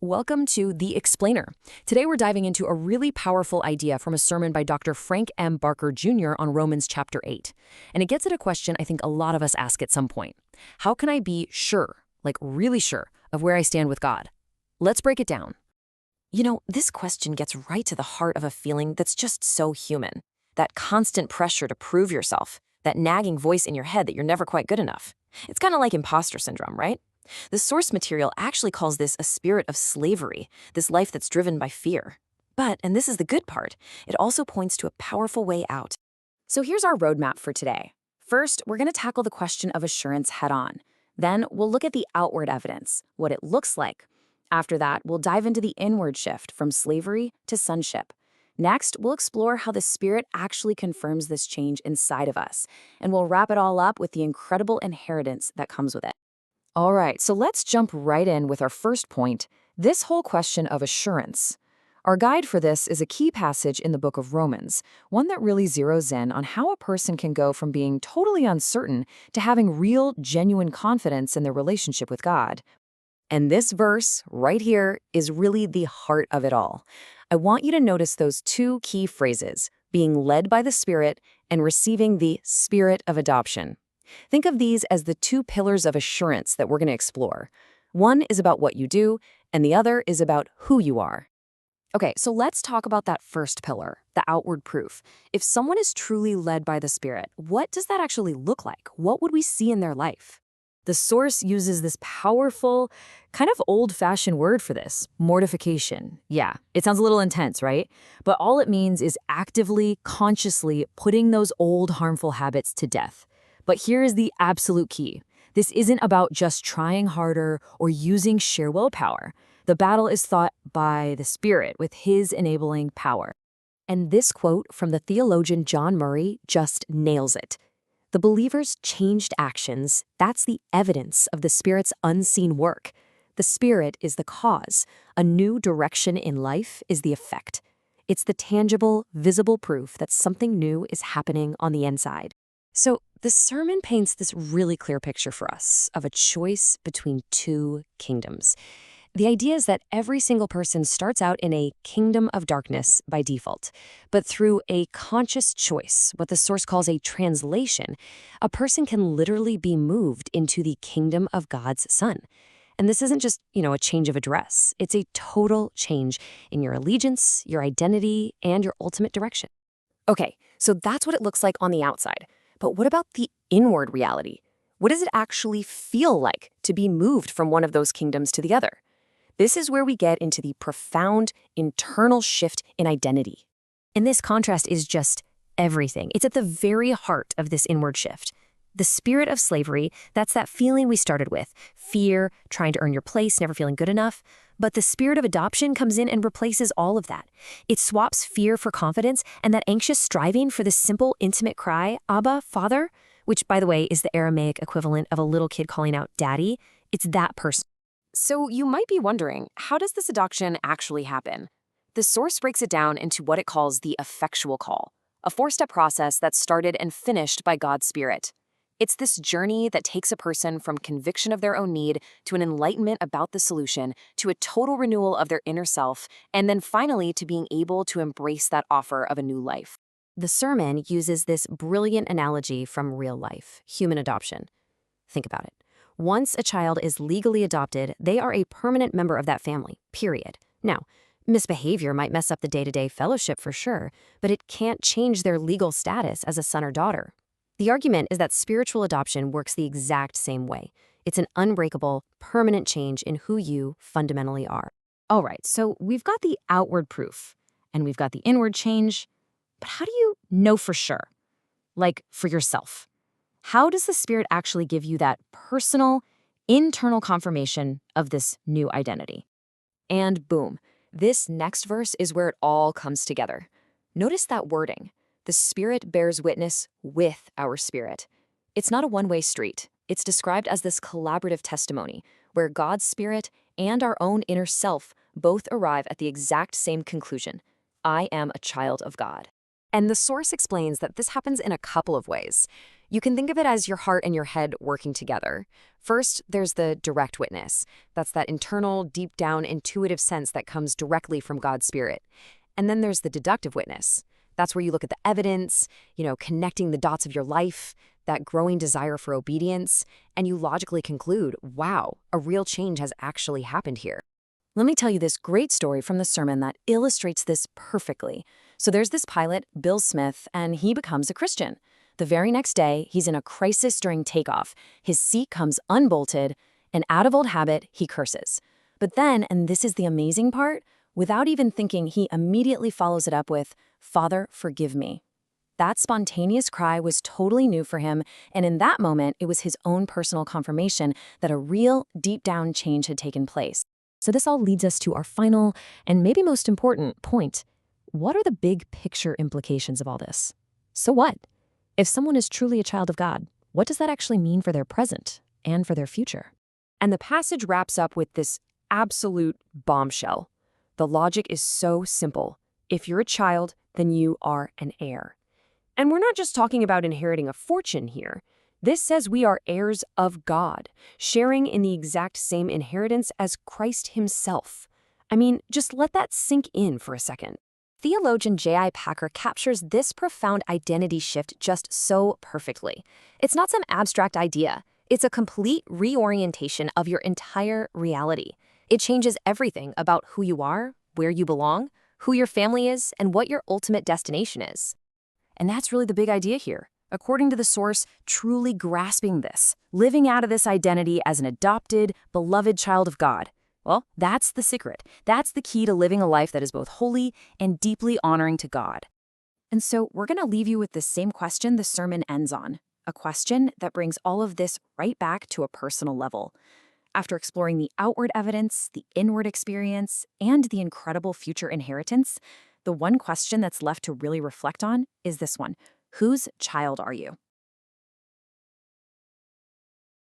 Welcome to The Explainer. Today we're diving into a really powerful idea from a sermon by Dr. Frank M. Barker Jr. on Romans chapter 8. And it gets at a question I think a lot of us ask at some point. How can I be sure, like really sure, of where I stand with God? Let's break it down. This question gets right to the heart of a feeling that's just so human. That constant pressure to prove yourself, that nagging voice in your head that you're never quite good enough. It's kind of like imposter syndrome, right? The source material actually calls this a spirit of slavery, this life that's driven by fear. But, and this is the good part, it also points to a powerful way out. So here's our roadmap for today. First, we're going to tackle the question of assurance head on. Then we'll look at the outward evidence, what it looks like. After that, we'll dive into the inward shift from slavery to sonship. Next, we'll explore how the Spirit actually confirms this change inside of us, and we'll wrap it all up with the incredible inheritance that comes with it. All right, so let's jump right in with our first point, this whole question of assurance. Our guide for this is a key passage in the book of Romans, one that really zeroes in on how a person can go from being totally uncertain to having real, genuine confidence in their relationship with God. And this verse right here is really the heart of it all. I want you to notice those two key phrases, being led by the Spirit and receiving the Spirit of adoption. Think of these as the two pillars of assurance that we're going to explore. One is about what you do, and the other is about who you are. Okay, so let's talk about that first pillar, the outward proof. If someone is truly led by the Spirit, what does that actually look like? What would we see in their life? The source uses this powerful, kind of old-fashioned word for this, mortification. Yeah, it sounds a little intense, right? But all it means is actively, consciously putting those old harmful habits to death. But here is the absolute key. This isn't about just trying harder or using sheer willpower. The battle is fought by the Spirit with His enabling power. And this quote from the theologian John Murray just nails it. The believer's changed actions, that's the evidence of the Spirit's unseen work. The Spirit is the cause. A new direction in life is the effect. It's the tangible, visible proof that something new is happening on the inside. So the sermon paints this really clear picture for us of a choice between two kingdoms. The idea is that every single person starts out in a kingdom of darkness by default, but through a conscious choice, what the source calls a translation, a person can literally be moved into the kingdom of God's Son. And this isn't just, a change of address. It's a total change in your allegiance, your identity, and your ultimate direction. Okay, so that's what it looks like on the outside. But what about the inward reality? What does it actually feel like to be moved from one of those kingdoms to the other? This is where we get into the profound internal shift in identity. And this contrast is just everything. It's at the very heart of this inward shift. The spirit of slavery, that's that feeling we started with, fear, trying to earn your place, never feeling good enough. But the spirit of adoption comes in and replaces all of that. It swaps fear for confidence and that anxious striving for the simple, intimate cry, Abba, Father, which, by the way, is the Aramaic equivalent of a little kid calling out Daddy. It's that person. So you might be wondering, how does this adoption actually happen? The source breaks it down into what it calls the effectual call, a four-step process that's started and finished by God's Spirit. It's this journey that takes a person from conviction of their own need to an enlightenment about the solution, to a total renewal of their inner self, and then finally to being able to embrace that offer of a new life. The sermon uses this brilliant analogy from real life, human adoption. Think about it. Once a child is legally adopted, they are a permanent member of that family, period. Now, misbehavior might mess up the day-to-day fellowship for sure, but it can't change their legal status as a son or daughter. The argument is that spiritual adoption works the exact same way. It's an unbreakable, permanent change in who you fundamentally are. All right, so we've got the outward proof, and we've got the inward change, but how do you know for sure? Like, for yourself. How does the Spirit actually give you that personal, internal confirmation of this new identity? And boom, this next verse is where it all comes together. Notice that wording. The Spirit bears witness with our spirit. It's not a one-way street. It's described as this collaborative testimony where God's Spirit and our own inner self both arrive at the exact same conclusion. I am a child of God. And the source explains that this happens in a couple of ways. You can think of it as your heart and your head working together. First, there's the direct witness. That's that internal, deep down, intuitive sense that comes directly from God's Spirit. And then there's the deductive witness. That's where you look at the evidence, connecting the dots of your life, that growing desire for obedience, and you logically conclude, wow, a real change has actually happened here. Let me tell you this great story from the sermon that illustrates this perfectly. So there's this pilot, Bill Smith, and he becomes a Christian. The very next day, he's in a crisis during takeoff. His seat comes unbolted, and out of old habit, he curses. But then, and this is the amazing part, without even thinking, he immediately follows it up with, "Father, forgive me." That spontaneous cry was totally new for him, and in that moment, it was his own personal confirmation that a real, deep-down change had taken place. So this all leads us to our final and maybe most important point. What are the big picture implications of all this? So what? If someone is truly a child of God, what does that actually mean for their present and for their future? And the passage wraps up with this absolute bombshell. The logic is so simple. If you're a child, then you are an heir. And we're not just talking about inheriting a fortune here. This says we are heirs of God, sharing in the exact same inheritance as Christ himself. I mean, just let that sink in for a second. Theologian J.I. Packer captures this profound identity shift just so perfectly. It's not some abstract idea. It's a complete reorientation of your entire reality. It changes everything about who you are, where you belong, who your family is, and what your ultimate destination is. And that's really the big idea here. According to the source, truly grasping this, living out of this identity as an adopted, beloved child of God. Well, that's the secret. That's the key to living a life that is both holy and deeply honoring to God. And so we're going to leave you with the same question the sermon ends on, a question that brings all of this right back to a personal level. After exploring the outward evidence, the inward experience, and the incredible future inheritance, the one question that's left to really reflect on is this one: whose child are you?